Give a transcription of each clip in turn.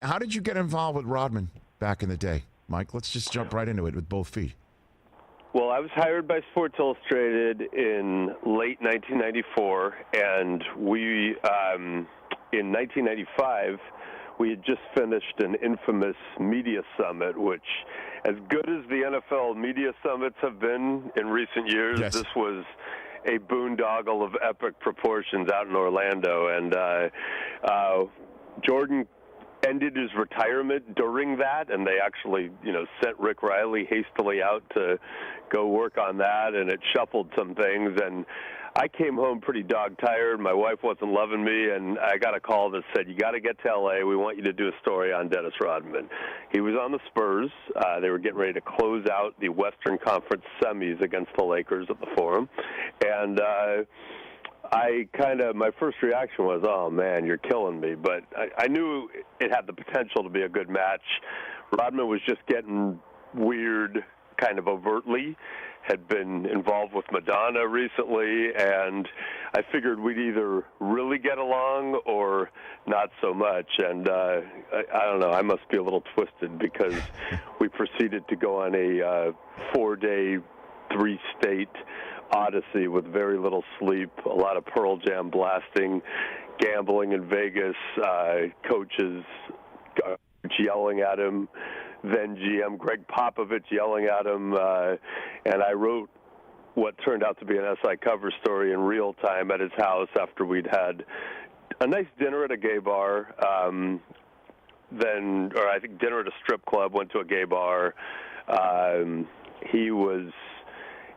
How did you get involved with Rodman back in the day, Mike? Let's just jump right into it with both feet. Well, I was hired by Sports Illustrated in late 1994, and we, in 1995, we had just finished an infamous media summit, which, as good as the NFL media summits have been in recent years, Yes. This was a boondoggle of epic proportions out in Orlando. And Jordan ended his retirement during that, and they actually, sent Rick Riley hastily out to go work on that, and it shuffled some things. And I came home pretty dog-tired. My wife wasn't loving me, and I got a call that said, you got to get to L.A. We want you to do a story on Dennis Rodman. He was on the Spurs. They were getting ready to close out the Western Conference semis against the Lakers at the Forum. And my first reaction was, oh, man, you're killing me. But I knew it had the potential to be a good match. Rodman was just getting weird kind of overtly, had been involved with Madonna recently, and I figured we'd either really get along or not so much. And I don't know, I must be a little twisted because we proceeded to go on a 4-day, 3-state Odyssey with very little sleep, a lot of Pearl Jam blasting, gambling in Vegas, coaches yelling at him, then GM Greg Popovich yelling at him, and I wrote what turned out to be an SI cover story in real time at his house after we'd had a nice dinner at a gay bar, I think dinner at a strip club, went to a gay bar. He was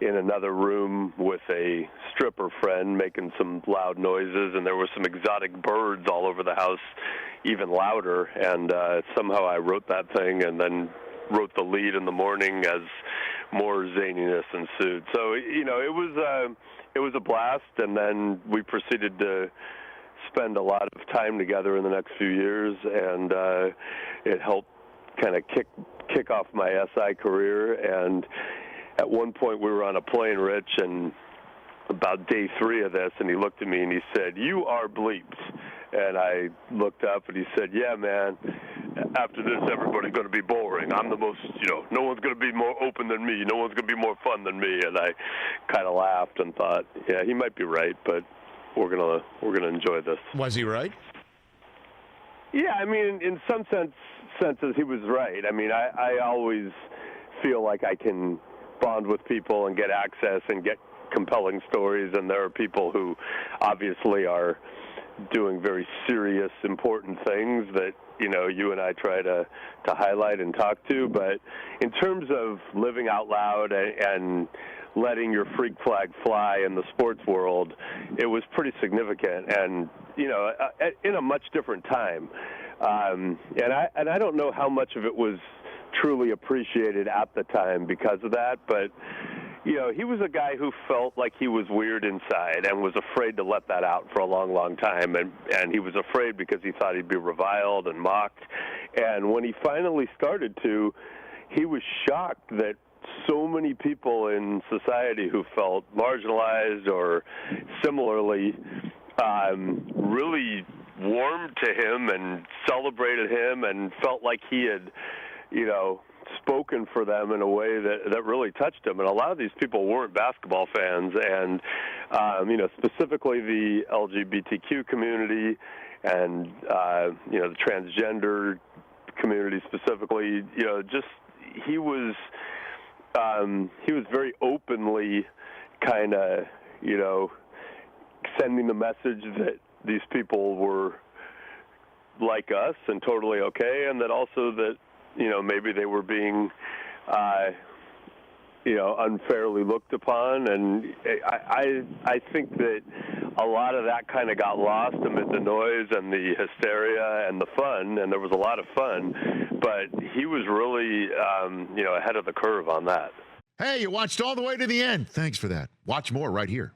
in another room with a stripper friend making some loud noises, and there were some exotic birds all over the house, even louder. And somehow I wrote that thing and then wrote the lead in the morning as more zaniness ensued. So, it was a blast, and then we proceeded to spend a lot of time together in the next few years, and it helped kind of kick off my SI career. And at one point we were on a plane, Rich, and about day 3 of this, and he looked at me and he said, "You are bleeped." And I looked up and he said, "Yeah, man, after this everybody's going to be boring. I'm the most, no one's going to be more open than me. No one's going to be more fun than me." And I kind of laughed and thought, yeah, he might be right, but we're gonna enjoy this. Was he right? Yeah, I mean, in some senses he was right. I mean, I always feel like I can bond with people and get access and get compelling stories, and there are people who obviously are doing very serious, important things that, you and I try to highlight and talk to. But in terms of living out loud and letting your freak flag fly in the sports world, it was pretty significant, and, in a much different time. And I don't know how much of it was truly appreciated at the time because of that, but he was a guy who felt like he was weird inside and was afraid to let that out for a long, long time, and he was afraid because he thought he'd be reviled and mocked. And when he finally started to, he was shocked that so many people in society who felt marginalized or similarly really warmed to him and celebrated him and felt like he had spoken for them in a way that really touched them. And a lot of these people weren't basketball fans, and specifically the LGBTQ community and the transgender community specifically. He was very openly kind of sending the message that these people were like us and totally okay, and that also that maybe they were being, unfairly looked upon. And I think that a lot of that kind of got lost amid the noise and the hysteria and the fun, and there was a lot of fun, but he was really, ahead of the curve on that. Hey, you watched all the way to the end. Thanks for that. Watch more right here.